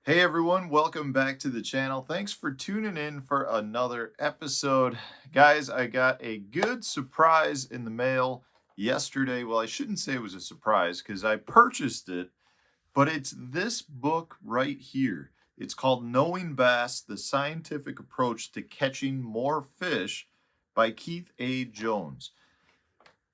Hey everyone, welcome back to the channel. Thanks for tuning in for another episode. Guys, I got a good surprise in the mail yesterday. Well, I shouldn't say it was a surprise because I purchased it, but it's this book right here. It's called Knowing Bass: The Scientific Approach to Catching More Fish by Keith A. Jones.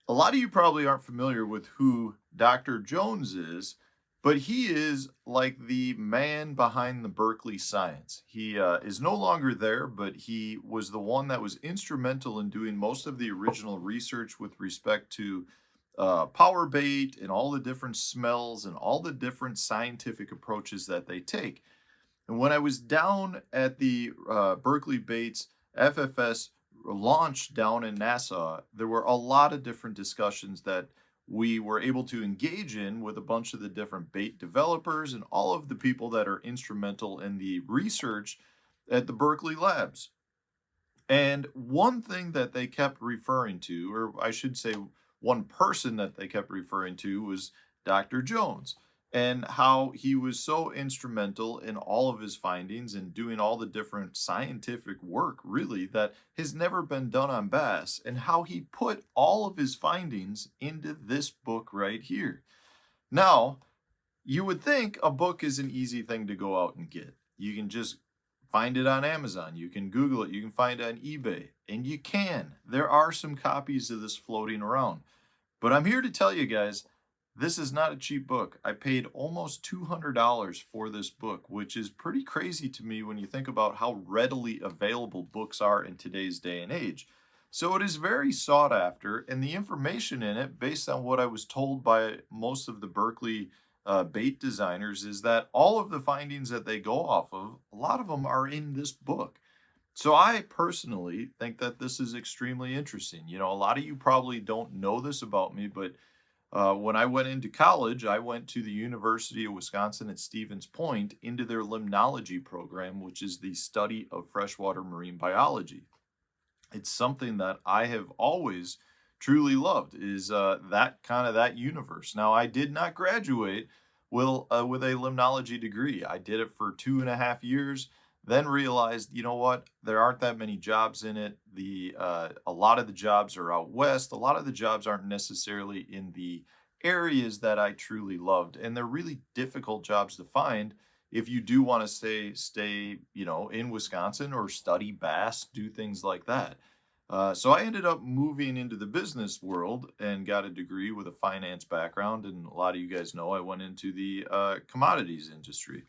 A lot of you probably aren't familiar with who Dr. Jones is, but he is like the man behind the Berkeley science. He is no longer there, but he was the one that was instrumental in doing most of the original research with respect to power bait and all the different smells and all the different scientific approaches that they take. And when I was down at the Berkley Baits FFS launch down in Nassau, there were a lot of different discussions that we were able to engage in with a bunch of the different bait developers and all of the people that are instrumental in the research at the Berkeley labs. And one thing that they kept referring to, or I should say, one person that they kept referring to was Dr. Jones, and how he was so instrumental in all of his findings and doing all the different scientific work, really, that has never been done on bass, and how he put all of his findings into this book right here. Now, you would think a book is an easy thing to go out and get. You can just find it on Amazon. You can Google it. You can find it on eBay. And you can. There are some copies of this floating around. But I'm here to tell you guys, this is not a cheap book. I paid almost $200 for this book, which is pretty crazy to me when you think about how readily available books are in today's day and age. So it is very sought after, and the information in it, based on what I was told by most of the Berkeley bait designers, is that all of the findings that they go off of, a lot of them are in this book. So I personally think that this is extremely interesting. You know, a lot of you probably don't know this about me, but when I went into college, I went to the University of Wisconsin at Stevens Point into their limnology program, which is the study of freshwater marine biology. It's something that I have always truly loved, is that universe. Now, I did not graduate with a limnology degree. I did it for 2.5 years, then realized, you know what, there aren't that many jobs in it. A lot of the jobs are out west. A lot of the jobs aren't necessarily in the areas that I truly loved, and they're really difficult jobs to find if you do want to stay, in Wisconsin or study bass, do things like that. So I ended up moving into the business world and got a degree with a finance background. And a lot of you guys know I went into the commodities industry.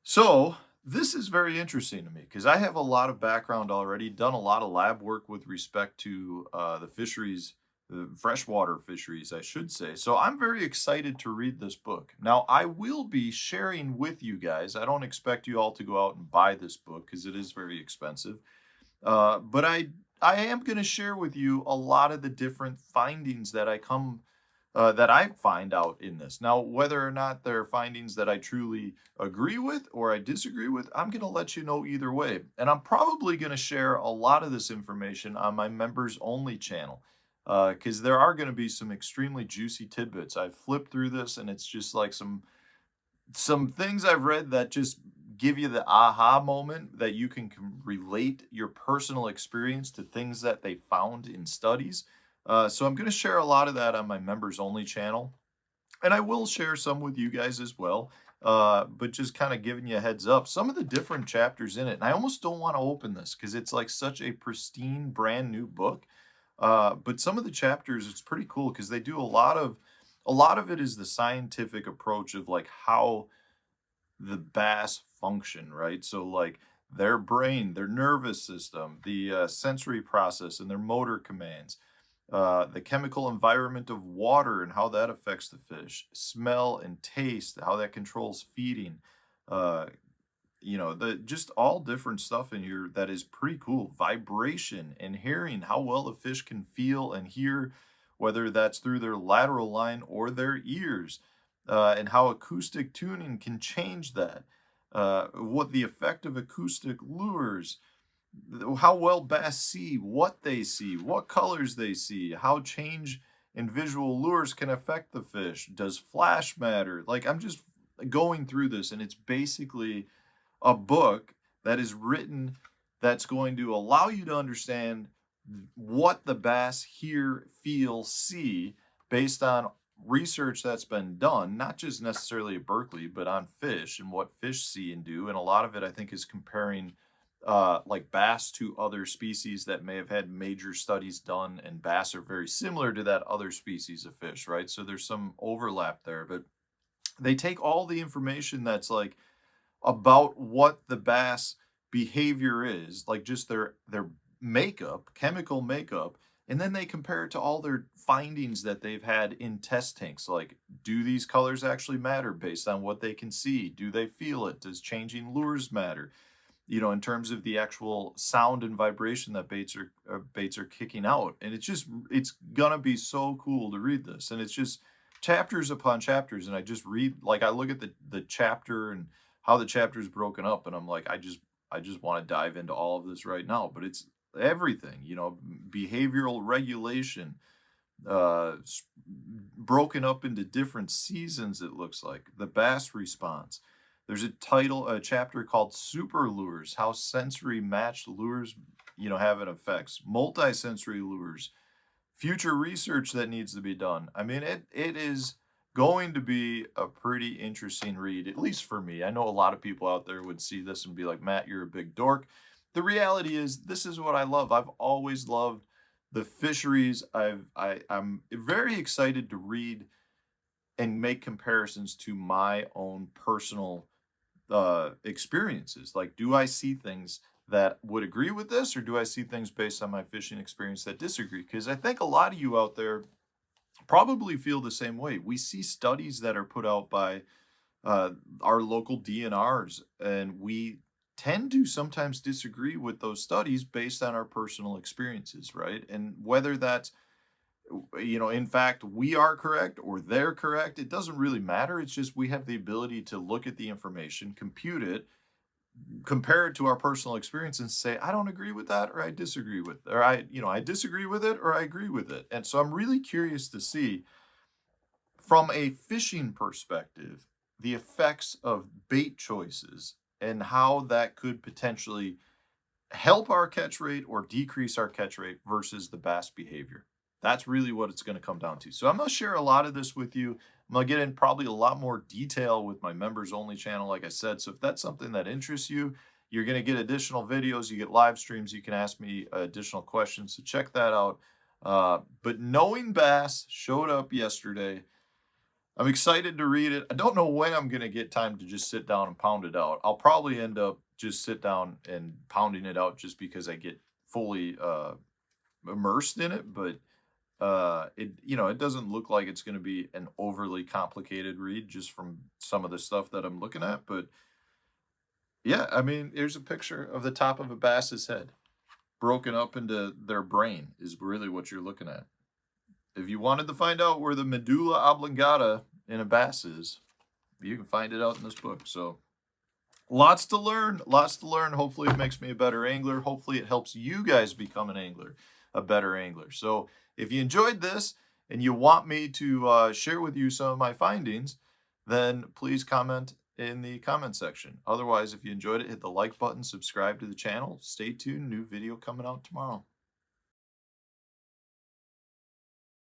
So this is very interesting to me because I have a lot of background already, done a lot of lab work with respect to the fisheries, the freshwater fisheries, I should say. So I'm very excited to read this book. Now, I will be sharing with you guys. I don't expect you all to go out and buy this book because it is very expensive. But I am going to share with you a lot of the different findings that I find out in this. Now, whether or not they're findings that I truly agree with or I disagree with, I'm going to let you know either way. And I'm probably going to share a lot of this information on my members only channel because there are going to be some extremely juicy tidbits. I've flipped through this and it's just like some things I've read that just give you the aha moment that you can relate your personal experience to things that they found in studies. So I'm going to share a lot of that on my members only channel, and I will share some with you guys as well. But just kind of giving you a heads up, some of the different chapters in it, and I almost don't want to open this because it's like such a pristine, brand new book. But some of the chapters, it's pretty cool because they do a lot of it is the scientific approach of like how the bass function, right? So like their brain, their nervous system, the sensory process, and their motor commands, the chemical environment of water and how that affects the fish, smell and taste, how that controls feeding. Uh, the just all different stuff in here that is pretty cool. Vibration and hearing, how well the fish can feel and hear, whether that's through their lateral line or their ears, and how acoustic tuning can change that. What the effect of acoustic lures, how well bass see, what they see, what colors they see, how change in visual lures can affect the fish. Does flash matter? Like, I'm just going through this, and it's basically a book that is written that's going to allow you to understand what the bass hear, feel, see based on research that's been done, not just necessarily at Berkeley, but on fish and what fish see and do. And a lot of it, I think, is comparing like bass to other species that may have had major studies done, and bass are very similar to that other species of fish, right? So there's some overlap there, but they take all the information that's like about what the bass behavior is, like just their makeup, chemical makeup, and then they compare it to all their findings that they've had in test tanks. Like, do these colors actually matter based on what they can see? Do they feel it? Does changing lures matter? You know, in terms of the actual sound and vibration that baits are kicking out. And it's gonna be so cool to read this. And it's just chapters upon chapters. And I just read, like, I look at the chapter and how the chapter is broken up, and I'm like, I just want to dive into all of this right now. But it's everything, you know, behavioral regulation, broken up into different seasons. It looks like the bass response. There's a chapter called Super Lures, how sensory matched lures, you know, have an effects, multi-sensory lures, future research that needs to be done. I mean, it is going to be a pretty interesting read, at least for me. I know a lot of people out there would see this and be like, Matt, you're a big dork. The reality is, this is what I love. I've always loved the fisheries. I'm very excited to read and make comparisons to my own personal experiences. Like, do I see things that would agree with this, or do I see things based on my fishing experience that disagree? Because I think a lot of you out there probably feel the same way. We see studies that are put out by our local DNRs, and we tend to sometimes disagree with those studies based on our personal experiences, right? And whether that's, you know, in fact, we are correct or they're correct, it doesn't really matter. It's just we have the ability to look at the information, compute it, compare it to our personal experience, and say, I don't agree with that, or I disagree with, or I disagree with it, or I agree with it. And so I'm really curious to see, from a fishing perspective, the effects of bait choices and how that could potentially help our catch rate or decrease our catch rate versus the bass behavior. That's really what it's going to come down to. So I'm going to share a lot of this with you. I'm going to get in probably a lot more detail with my members only channel, like I said. So if that's something that interests you, you're going to get additional videos, you get live streams, you can ask me additional questions. So check that out. But Knowing Bass showed up yesterday. I'm excited to read it. I don't know when I'm going to get time to just sit down and pound it out. I'll probably end up just sit down and pounding it out just because I get fully immersed in it. But it doesn't look like it's going to be an overly complicated read just from some of the stuff that I'm looking at. But yeah, I mean, here's a picture of the top of a bass's head broken up into their brain is really what you're looking at. If you wanted to find out where the medulla oblongata in a bass is, you can find it out in this book. So lots to learn, lots to learn. Hopefully it makes me a better angler. Hopefully it helps you guys become an angler, a better angler. So if you enjoyed this and you want me to share with you some of my findings, then please comment in the comment section. Otherwise, if you enjoyed it, hit the like button, subscribe to the channel. Stay tuned, new video coming out tomorrow.